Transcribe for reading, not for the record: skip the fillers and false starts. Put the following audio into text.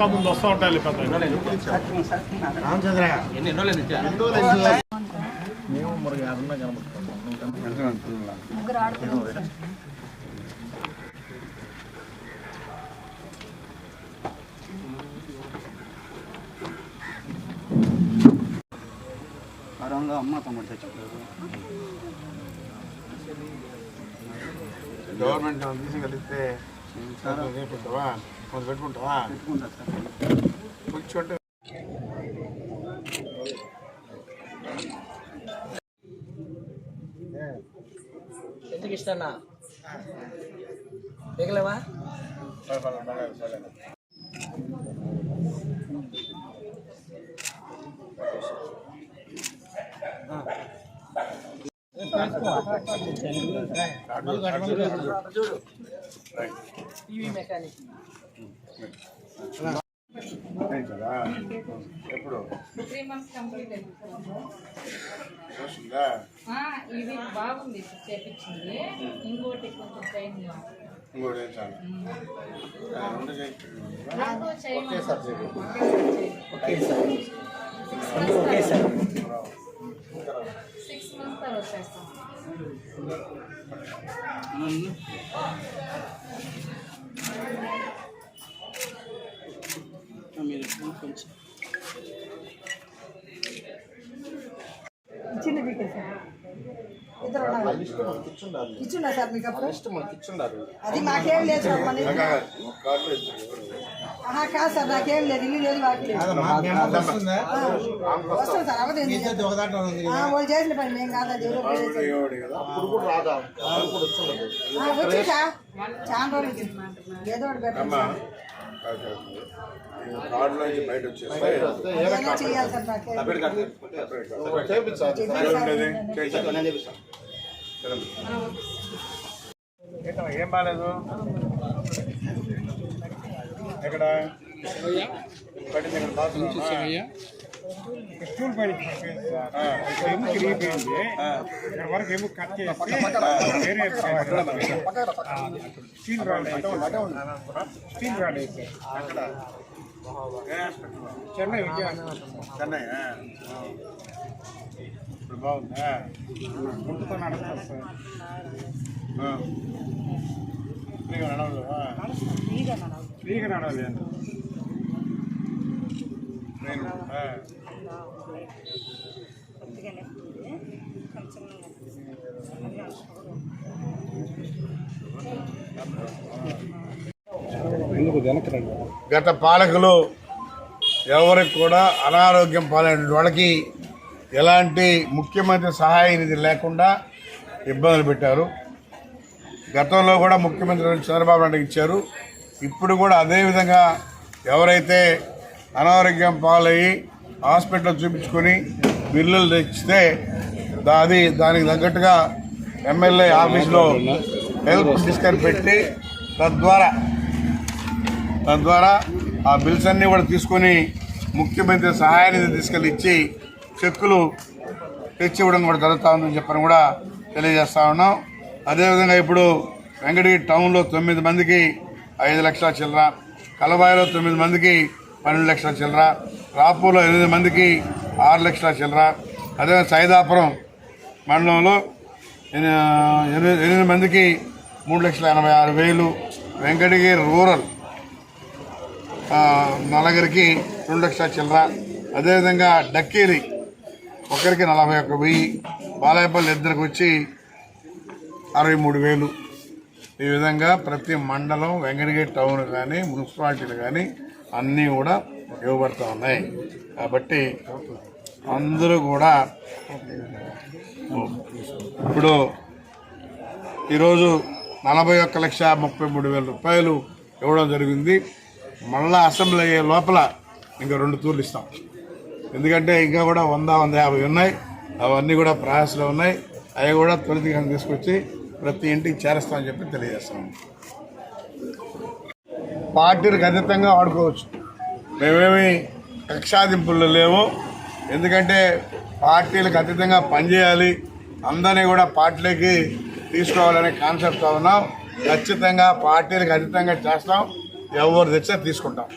వెనక ముందు వస్తూ ఉంటాయి పెద్ద అమ్మ తమ్ముడు తెచ్చుకుంటారు గవర్నమెంట్ తీసుకెళ్తే పెట్టుకుంటావా కొంత పెట్టుకుంటావా కొంచెం ఎందుకు ఇష్టన్నా దిగలేవా మెకానిక్ ఎప్పుడు 3 months కంప్లీట్ అయింది. ఇది బాగుంది చేపించింది. ఇంకోటి కొంచెం టైం ఇంకోటి చాలు ఒకేసారి 6 months తర్వాత చేస్తాం. కొంచెం చిన్న వీకే సార్ ఇద్దరు ఇచ్చున్నా సార్ మీకు అప్పుడు అది మాకేం లేదు సార్ మన కాదు సార్ నాకేం లేదు ఇల్లు లేదు వాటి వస్తుంది సార్ అవదు వాళ్ళు చేసిన పని మేము కాదు అది వచ్చి చాలా రోజులు ఏదో ఒకటి పెట్టండి బయట చేయాలి సార్ ఏం బాగాలేదు ఎక్కడ పడింది ఇక్కడ బాత్రూమ్ స్టూల్ పడింది ఏమో తిరిగిపోయింది ఇక్కడ వరకు ఏమో కట్ చేసి వేరే స్టీల్ రాడ్ వేసి చెన్నై విద్యా చెన్నై ఇప్పుడు బాగుందా గుంటుతో నడుస్తారు సార్ ఫ్రీగా నడవలేవా ఫ్రీగా నడవాలి నేను గత పాలకులు ఎవరికి కూడా అనారోగ్యం పాలైన వాళ్ళకి ఎలాంటి ముఖ్యమంత్రి సహాయ నిధి లేకుండా ఇబ్బందులు పెట్టారు. గతంలో కూడా ముఖ్యమంత్రి చంద్రబాబు నాయుడు ఇచ్చారు. ఇప్పుడు కూడా అదేవిధంగా ఎవరైతే అనారోగ్యం పాలయ్యి హాస్పిటల్ చూపించుకొని బిల్లులు తెచ్చితే దానికి తగ్గట్టుగా ఎమ్మెల్యే ఆఫీస్లో హెల్ప్ డిస్కౌంట్ పెట్టి తద్వారా ఆ బిల్స్ అన్నీ కూడా తీసుకొని ముఖ్యమంత్రి సహాయ నిధి తీసుకెళ్ళి ఇచ్చి చెక్కులు తెచ్చి ఇవ్వడం కూడా జరుగుతూ ఉందని చెప్పని కూడా తెలియజేస్తా ఉన్నాం. అదేవిధంగా ఇప్పుడు వెంకటగిరి టౌన్లో 9 మందికి 5 లక్షల చిల్లర, కలబాయిలో 9 మందికి 12 లక్షల చిల్లర, రాపూర్లో 8 మందికి 6 లక్షల చిల్లర, అదేవిధంగా సైదాపురం మండలంలో 8 మందికి 3,86,000, వెంకటగిరి రూరల్ నలుగురికి 2 లక్షల చిల్లర, అదేవిధంగా డక్కేరి ఒకరికి 41,000, బాలాయపల్లి ఇద్దరికి వచ్చి 63,000. ఈ విధంగా ప్రతి మండలం వెంకటగిరి టౌన్ కానీ మున్సిపాలిటీలు కానీ అన్నీ కూడా ఇవ్వబడుతూ ఉన్నాయి. కాబట్టి అందరూ కూడా ఇప్పుడు ఈరోజు 41,33,000 రూపాయలు ఇవ్వడం జరిగింది. మళ్ళా అసెంబ్లీ అయ్యే లోపల ఇంకా 2 తూర్లు ఇస్తాం. ఎందుకంటే ఇంకా కూడా 100-150 ఉన్నాయి. అవన్నీ కూడా ప్రాసెస్లో ఉన్నాయి. అవి కూడా త్వరితగతిన తీసుకొచ్చి ప్రతి ఇంటికి చేరుస్తామని చెప్పి తెలియజేస్తాము. పార్టీలకు అతీతంగా వాడుకోవచ్చు. మేమేమి కక్షాదింపులు లేవు. ఎందుకంటే పార్టీలకు అతీతంగా పనిచేయాలి, అందరినీ కూడా పార్టీలకి తీసుకోవాలనే కాన్సెప్ట్తో ఉన్నాం. ఖచ్చితంగా పార్టీలకు అతీతంగా చేస్తాం. ఎవరు తెచ్చా తీసుకుంటాం.